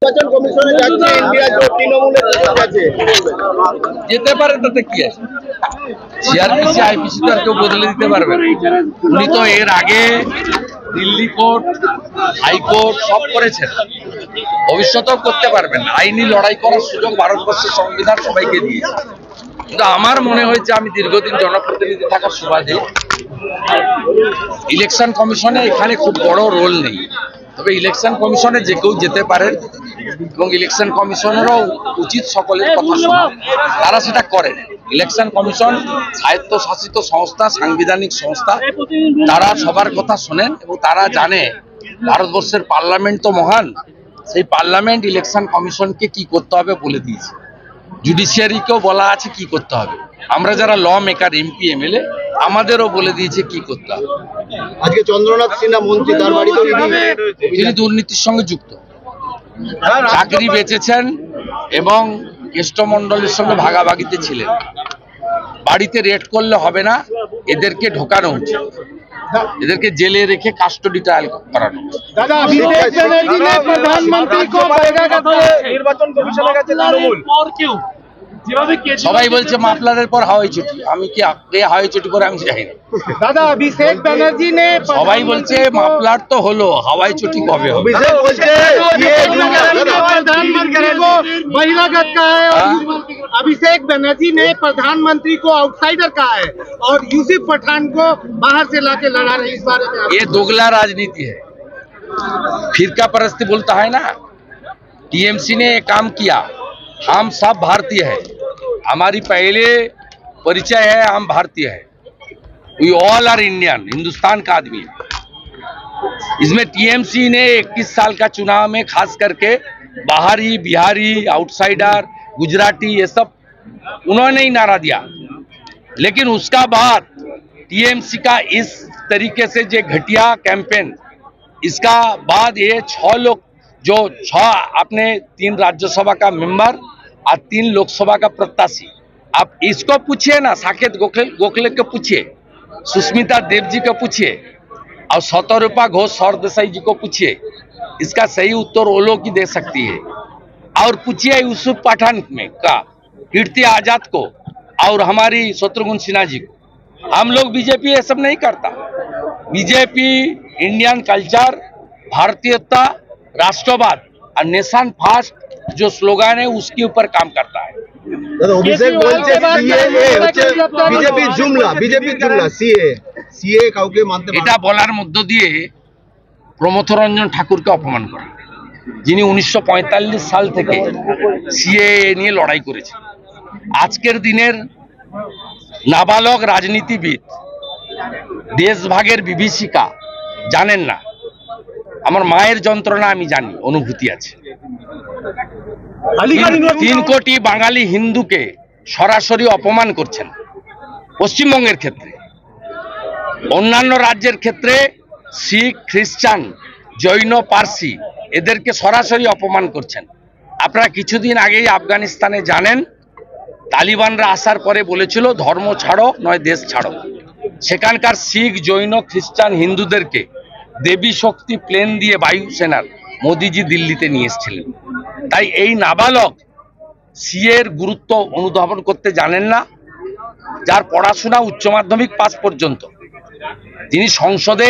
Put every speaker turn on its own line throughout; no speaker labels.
নির্বাচন কমিশনে যাচ্ছে ইন্ডিয়া জোট তৃণমূলের কাছে
যেতে পারে, তাতে কি আছে? সিআরপিসি আইপিসি তো আর কেউ বদলে দিতে পারবে না। উনি তো এর আগে দিল্লি কোর্ট, হাইকোর্ট সব করেছেন, ভবিষ্যতেও করতে পারবেন। আইনি লড়াই করার সুযোগ ভারতবর্ষের সংবিধান সবাইকে দিয়েছে। কিন্তু আমার মনে হয়েছে, আমি দীর্ঘদিন জনপ্রতিনিধি থাকার সুবাদে, ইলেকশন কমিশনে এখানে খুব বড় রোল নেই। তবে ইলেকশন কমিশনে যে কেউ যেতে পারেন এবং ইলেকশন কমিশনেরও উচিত সকলের কথা শোনা। তারা সেটা করেন। ইলেকশন কমিশন স্বায়ত্তশাসিত সংস্থা, সাংবিধানিক সংস্থা, তারা সবার কথা শোনেন এবং তারা জানে ভারতবর্ষের পার্লামেন্ট তো মহান। সেই পার্লামেন্ট ইলেকশন কমিশনকে কি করতে হবে বলে দিয়েছে, জুডিশিয়ারিকেও বলা আছে কি করতে হবে। আমরা যারা ল মেকার, এমপি, এমএলএ, আমাদেরও বলে দিয়েছে কি করতে হবে।
আজকে চন্দ্রনাথ সিনহা মন্ত্রী, তার বাড়িতে
তিনি দুর্নীতির সঙ্গে যুক্ত, চাকরি বেচেছেন এবং কেষ্টমণ্ডলের সঙ্গে ভাগাভাগিতে ছিলেন। বাড়িতে রেড করলে হবে না, এদেরকে ঢোকানো উচিত, এদেরকে জেলে রেখে কাস্টডি ট্রায়াল করানো। সবাই বলছে মাফলারের পর হাওয়াই ছুটি, আমি কি হাওয়াই ছুটি করে আমি যাই না।
দাদা অভিষেক ব্যানার্জি ने
সবাই বলছে মাফলার তো হলো, হাওয়াই ছুটি কবে হবে?
प्रधानमंत्री को बहिरागत कहा है और अभिषेक बनर्जी ने प्रधानमंत्री को आउटसाइडर कहा है और यूसुफ पठान को बाहर से लाके लड़ा रहे। इस बारे में
ये दोगला राजनीति है, फिरका परस्ती बोलता है ना। टीएमसी ने ये काम किया। हम सब भारतीय है, हमारी पहले परिचय है, हम भारतीय है। We all are Indian, Hindustan का आदमी है। इसमें टीएमसी ने 21 साल का चुनाव में खास करके बाहरी, बिहारी, आउटसाइडर, गुजराती, ये सब उन्होंने ही नारा दिया। लेकिन उसका बाद टीएमसी का इस तरीके से जो घटिया कैंपेन, इसका बाद ये 6 लोग, जो 6 अपने 3 राज्यसभा का मेंबर और 3 लोकसभा का प्रत्याशी, आप इसको पूछिए ना, साकेत गोखले को पूछिए, सुष्मिता देव जी को पूछिए और शतरूपा घोष सरदेसाई जी को पूछिए। इसका सही उत्तर वो लोग ही दे सकती है। और पूछिए यूसुफ पठान में का, कीर्ति आजाद को और हमारी शत्रुघ्न सिन्हा जी को। हम लोग बीजेपी ये सब नहीं करता। बीजेपी इंडियन कल्चर, भारतीयता, राष्ट्रवाद और नेशन फर्स्ट जो स्लोगन है उसके ऊपर काम करता है।
অভিষেক বলছে বিজেপি জুমলা সিএ কাউকে মানতে পারে।
এটা বলার মধ্য দিয়ে প্রমথ রঞ্জন ঠাকুরকে অপমান করা, যিনি 1945 সাল থেকে সিএএ নিয়ে লড়াই করেছেন। আজকের দিনের নাবালক রাজনীতিবিদ, দেশভাগের বিভীষিকা জানেন না। আমার মায়ের যন্ত্রণা আমি জানি, অনুভূতি আছে। 3 কোটি বাঙালি হিন্দুকে সরাসরি অপমান করছেন পশ্চিমবঙ্গের ক্ষেত্রে। অন্যান্য রাজ্যের ক্ষেত্রে শিখ, খ্রিস্টান, জৈন, পার্সি এদেরকে সরাসরি অপমান করছেন। আপনারা কিছুদিন আগেই আফগানিস্তানে জানেন, তালিবানরা আসার পরে বলেছিল ধর্ম ছাড়ো নয় দেশ ছাড়ো। সেখানকার শিখ, জৈন, খ্রিস্টান, হিন্দুদেরকে দেবী শক্তি প্লেন দিয়ে বায়ুসেনার মোদিজি দিল্লিতে নিয়ে এসেছিলেন। তাই এই নাবালক সিএর গুরুত্ব অনুধাবন করতে জানেন না, যার পড়াশোনা উচ্চ মাধ্যমিক পাস পর্যন্ত, তিনি সংসদে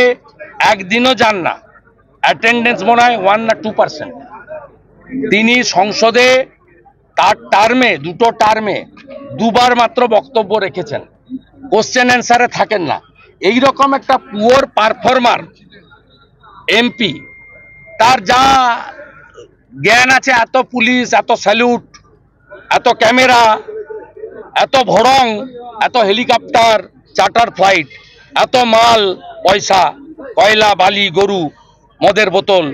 একদিনও যান না, অ্যাটেন্ডেন্স মনে হয় 1 না 2%। তিনি সংসদে তার টার্মে, 2টো টার্মে 2বার মাত্র বক্তব্য রেখেছেন, কোশ্চেন অ্যান্সারে থাকেন না। এইরকম একটা পুয়ার পারফর্মার এমপি, তার যা জ্ঞান আছে, এত পুলিশ, এত স্যালুট, এত ক্যামেরা, এত ভড়ং, এত হেলিকপ্টার, চার্টার ফ্লাইট, এত মাল পয়সা, কয়লা, বালি, গরু, মদের বোতল।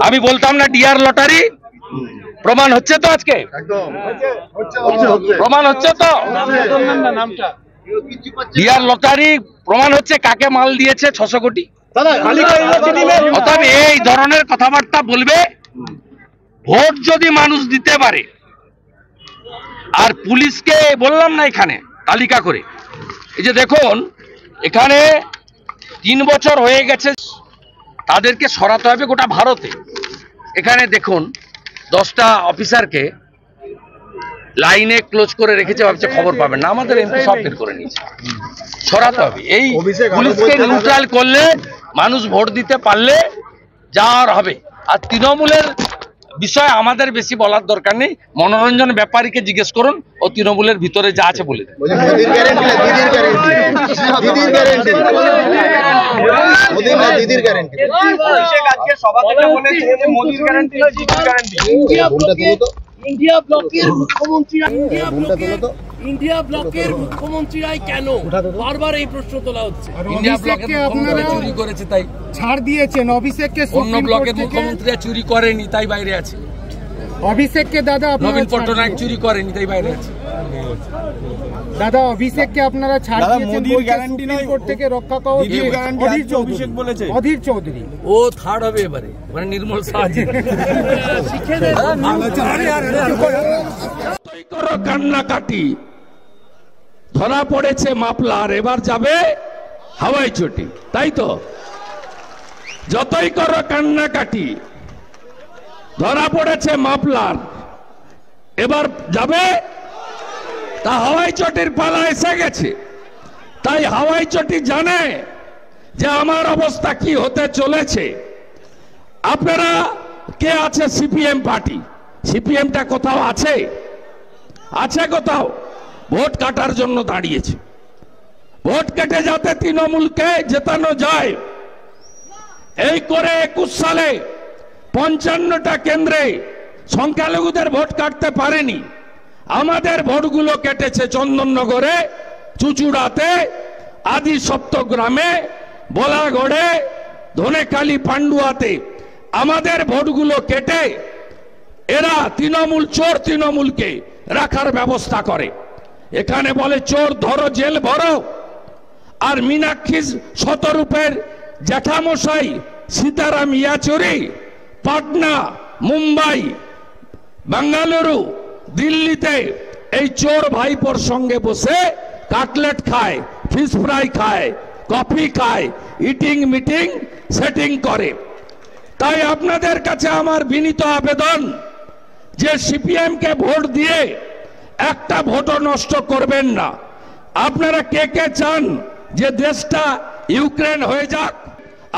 আমি বলতাম না ডিয়ার লটারি, প্রমাণ হচ্ছে তো আজকে, প্রমাণ হচ্ছে তো। ডিয়ার লটারি প্রমাণ হচ্ছে কাকে মাল দিয়েছে 600 কোটি। অতএব এই ধরনের কথাবার্তা বলবে। ভোট যদি মানুষ দিতে পারে, আর পুলিশকে বললাম না এখানে তালিকা করে, এই যে দেখুন এখানে 3 বছর হয়ে গেছে, তাদেরকে সরাতে হবে গোটা ভারতে। এখানে দেখুন 10টা অফিসারকে লাইনে ক্লোজ করে রেখেছে, ভাবছে খবর পাবেন না। আমাদের এমপি সব বের করে নিয়েছে, সরাতে হবে। এই পুলিশকে নিউট্রাল করলে মানুষ ভোট দিতে পারলে যা আর হবে। আর তৃণমূলের বিষয়ে আমাদের বেশি বলার দরকার নেই, মনোরঞ্জন ব্যাপারীকে জিজ্ঞেস করুন, ও তৃণমূলের ভিতরে যা আছে বলে দেবে।
ইন্ডিয়া ব্লকের মুখ্যমন্ত্রীরাই কেন বারবার এই প্রশ্ন তোলা হচ্ছে?
ইন্ডিয়া ব্লকের মুখ্যমন্ত্রী চুরি করেছে তাই
ছাড় দিয়েছেন অভিষেককে।
অন্য ব্লকের মুখ্যমন্ত্রীরা চুরি করেনি তাই বাইরে আছে।
অভিষেককে দাদা
নবীন পট্টনায়ক চুরি করেনি তাই বাইরে আছে।
দাদা অভিষেককে আপনারা ছাড় দিয়েছেন, মোদির গ্যারান্টি নয় কোর্ট থেকে রক্ষা করা অভিষেক বলেছে। অধীর চৌধুরী
ও থার্ড হবে এবারে, মানে নির্মল সাহাজি। কান্নাকাটি ধরা পড়েছে মাফলার, এবার যাবে হাওয়াই চটি, তাই তো? যতই করো কান্নাকাটি ধরা পড়েছে মাফলার, এবার যাবে তা হাওয়াই চটির পালা এসে গেছে। তাই হাওয়াই চটি জানে যে আমার অবস্থা কি হতে চলেছে। আপনারা কে আছে সিপিএম পার্টি? সিপিএমটা কোথাও আছে? আছে কোথাও? ভোট কাটার জন্য দাঁড়িয়েছে। ভোট কেটে যাতে তৃণমূলকে জেতানো যায়, এই করে 21 সালে 55টা কেন্দ্রে সংখ্যালঘুদের ভোট কাটতে পারেনি। আমাদের ভোটগুলো কেটেছে চন্দননগরে, চুচুড়াতে, আদি সপ্তগ্রামে, বোলাগড়ে, ধনেখালি, পান্ডুয়াতে আমাদের ভোটগুলো কেটে এরা তৃণমূল চোর তৃণমূলকে রাখার ব্যবস্থা করে। এখানে বলে চোর ধরো জেল ভরো, আর মীনাক্ষী শতরূপের জ্যাঠামশাই সীতারাম ইয়াচুরি পাটনা, মুম্বাই, বেঙ্গালুরু, দিল্লিতে এই চোর ভাইপোর সঙ্গে বসে কাটলেট খায়, ফিশ ফ্রাই খায়, কফি খায়, ইটিং মিটিং সেটিং করে। তাই আপনাদের কাছে আমার বিনীত আবেদন যে সিপিএম কে ভোট দিয়ে একটা ভোটও নষ্ট করবেন না। আপনারা কে কে চান যে দেশটা ইউক্রেন হয়ে যাক?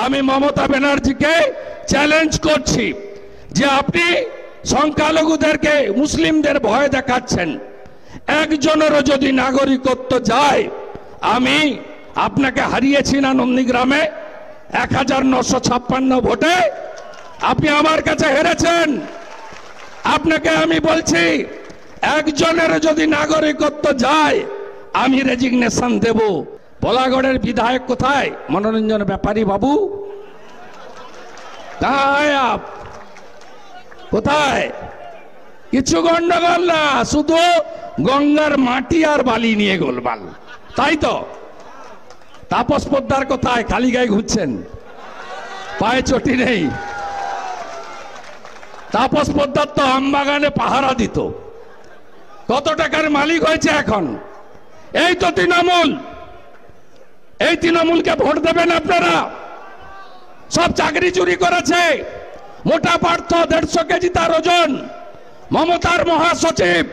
আমি মমতা ব্যানার্জিকে চ্যালেঞ্জ করছি যে আপনি সংখ্যালঘুদেরকে, মুসলিমদের ভয় দেখাচ্ছেন। একজনেরও যদি নাগরিকত্ব যায়, আমি আপনাকে হারিয়েছি না নন্দীগ্রামে 1956 ভোটে, আপনি আমার কাছে হেরেছেন। আপনাকে আমি বলছি, একজনের যদি নাগরিকত্ব যায় আমি রেজিগনেশন দেব। বোলাগড়ের বিধায়ক কোথায়? মনোরঞ্জন ব্যাপারী বাবু কোথায়? কিছু গন্ডগোল না, শুধু গঙ্গার মাটি আর বালি নিয়ে গোলমাল, তাই তো? তাপস পোদ্দার কোথায়? খালি গায়ে ঘুরছেন, পায়ে চটি নেই। তাপস পোদ্দার তো আমবাগানে পাহারা দিত, কত টাকার মালিক হয়েছে এখন। এই তো তৃণমূল, এই তৃণমূলকে ভোট দেবেন আপনারা? সব চাকরি চুরি করেছে, মোটা পার্থ 150 কেজি তার ওজন, মমতার মহাসচিব,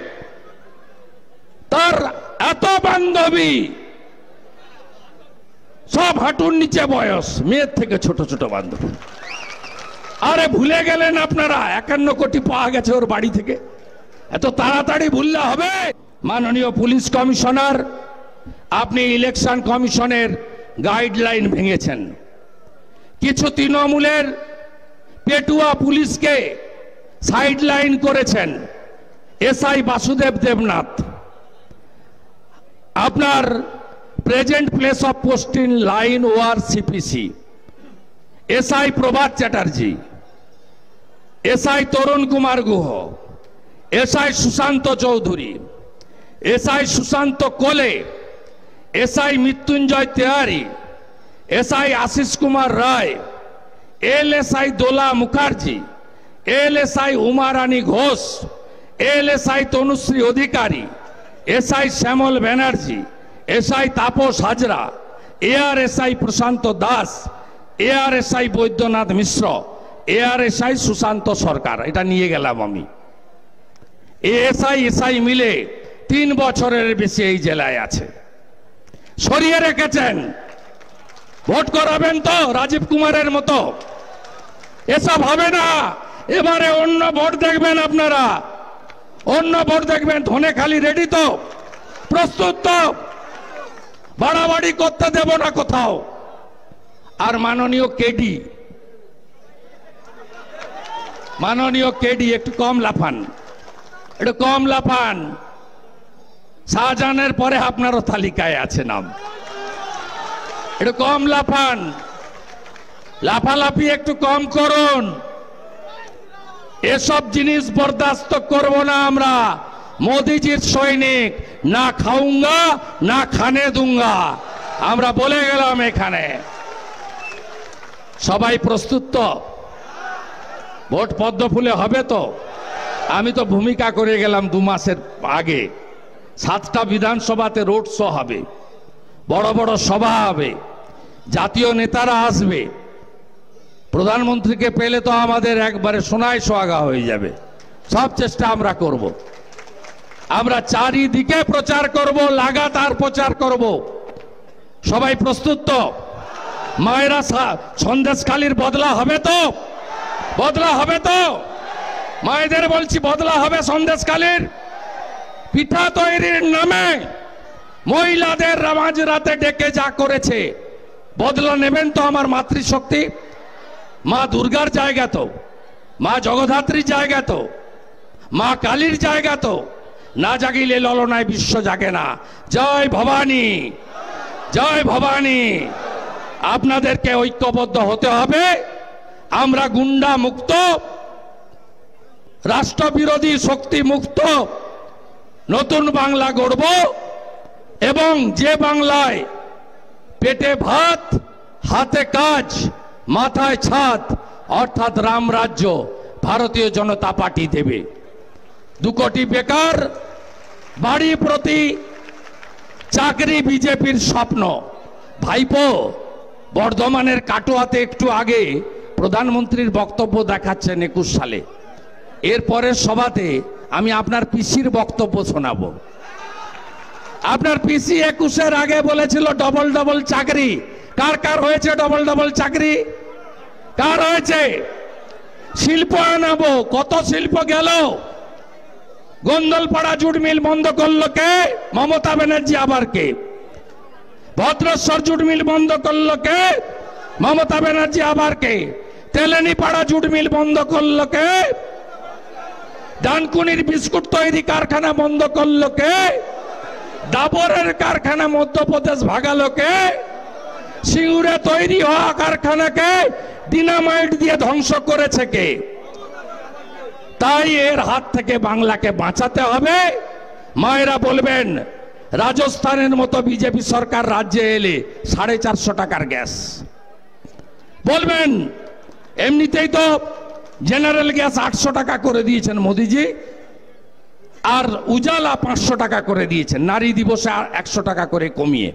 তার এত বান্ধবী, সব হাঁটুর নিচে বয়স, মেয়ের থেকে ছোট ছোট বান্ধবী। আরে ভুলে গেলেন আপনারা 51 কোটি পাওয়া গেছে ওর বাড়ি থেকে? এত তাড়াতাড়ি ভুললে হবে? মাননীয় পুলিশ কমিশনার, আপনি ইলেকশন কমিশনের গাইডলাইন ভেঙেছেন। কিছু তৃণমূলের পেটুয়া পুলিশকে সাইডলাইন করেছেন। এসআই বাসুদেব দেবনাথ, আপনার present place of posting line or CPC, SI Prabhat Chatterjee, SI Tarun Kumar Guha, SI Sushanta Chowdhury, SI Sushanta Kole, SI Mrityunjoy Tewari, SI Ashis Kumar Roy, LSI Dola Mukherjee, LSI Uma Rani Ghosh, LSI Tanushree Adhikari, SI Shyamal Banerjee, SI Tapas Hazra, ARSI Prasanta Das, ARSI Baidyanath Mishra,
ARSI Sushanta Sarkar, এটা নিয়ে গেলাম আমি। এএসআই এসআই মিলে 3 বছরের বেশি এই জেলায় আছে, সরিয়ে রেখেছেন। ভোট করাবেন তো রাজীব কুমারের মতো? এসব হবে না। এবারে অন্য ভোট দেখবেন আপনারা, অন্য ভোট দেখবেন। ধনেখালি রেডি তো? প্রস্তুত তো? বাড়াবাড়ি করতে দেব না কোথাও। আর মাননীয় কেডি একটু কম লাফান, একটু কম লাফান। শাহজাহানের পরে আপনারও তালিকায় আছে নাম, একটু কম লাফান, লাফালাফি একটু কম করুন। এসব জিনিস বরদাস্ত করব না আমরা। মোদিজির সৈনিক, না খাউঙ্গা না খানে দুঙ্গা, আমরা বলে গেলাম এখানে। সবাই প্রস্তুত তো? ভোট পদ্ম ফুলে হবে তো? আমি তো ভূমিকা করে গেলাম 2 মাসের আগে। 7টা বিধানসভাতে রোড শো হবে, বড় বড় সভা হবে, জাতীয় নেতারা আসবে। প্রধানমন্ত্রীকে পেলে তো আমাদের একবারে সোনায় সোহাগা হয়ে যাবে। সব চেষ্টা আমরা করব। আমরা চারিদিকে প্রচার করব, লাগাতার প্রচার করব। সবাই প্রস্তুত তো? মায়েরা সন্দেশখালীর বদলা হবে তো? বদলা হবে তো? মায়েদের বলছি বদলা হবে সন্দেশখালীর। পিঠা তৈরির নামে মহিলাদের মাঝরাতে ডেকে যা করেছে, বদলা নেবেন তো? আমার মাতৃশক্তি, মা দুর্গার জায়গা তো, মা জগদ্ধাত্রীর জায়গা তো, মা কালীর জায়গা তো। না জাগিলে ললনায় বিশ্ব জাগে না। জয় ভবানী, জয় ভবানী। আপনাদেরকে ঐক্যবদ্ধ হতে হবে। আমরা গুন্ডা মুক্ত, রাষ্ট্রবিরোধী শক্তি মুক্ত নতুন বাংলা গড়ব। এবং যে বাংলায় পেটে ভাত, হাতে কাজ, মাথায় ছাদ, অর্থাৎ রামরাজ্য ভারতীয় জনতা পার্টি দেবে। 2 কোটি বেকার, বাড়ি প্রতি চাকরি বিজেপির স্বপ্ন। ভাইপো, বর্ধমানের কাটোয়াতে একটু আগে প্রধানমন্ত্রীর বক্তব্য দেখাচ্ছেন 21 সালে। এরপরের সভাতে আমি আপনার পিসির বক্তব্য শোনাবো। আপনার পিসি 21-এর আগে বলেছিল ডবল ডবল চাকরি। কার কার হয়েছে ডবল ডবল চাকরি? কার হয়েছে? শিল্প আনাবো। কত শিল্প গেল? গোন্দলপাড়া জুট মিল বন্ধ করলো কে? মমতা ব্যানার্জি। আবার কে? ভদ্রেশ্বর জুট মিল বন্ধ করলো কে? মমতা ব্যানার্জি। আবার কে? তেলেনীপাড়া জুট মিল বন্ধ করলো কে? ডানকুনির বিস্কুট তৈরি কারখানা বন্ধ করলো কে? ডাবরের কারখানা মধ্যপ্রদেশ ভাগালো কে? সিঙ্গুরে তৈরি হওয়া কারখানাকে ডিনামাইট দিয়ে ধ্বংস করেছে কে? তাই এর হাত থেকে বাংলাকে বাঁচাতে হবে। মায়েরা বলবেন, রাজস্থানের মতো বিজেপি সরকার রাজ্যে এলে 450 টাকার গ্যাস বলবেন। এমনিতেই তো জেনারেল গ্যাস 800 টাকা করে দিয়েছেন মোদিজি, আর উজালা 500 টাকা করে দিয়েছেন, নারী দিবসে 100 টাকা করে কমিয়ে।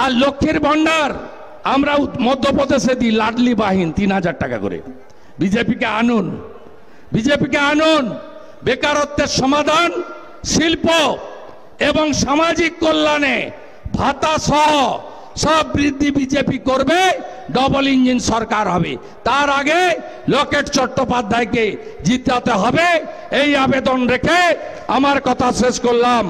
আর লক্ষ্মীর ভান্ডার আমরা মধ্যপ্রদেশে দিই, লাডলি বাহিন 3000 টাকা করে। বিজেপিকে আনুন, বিজেপিকে আনুন। বেকারত্বের সমাধান, শিল্প এবং সামাজিক কল্যাণে ভাতা সহ সব বৃদ্ধি বিজেপি করবে। ডবল ইঞ্জিন সরকার হবে। তার আগে লকেট চট্টোপাধ্যায়কে জিতাতে হবে। এই আবেদন রেখে আমার কথা শেষ করলাম।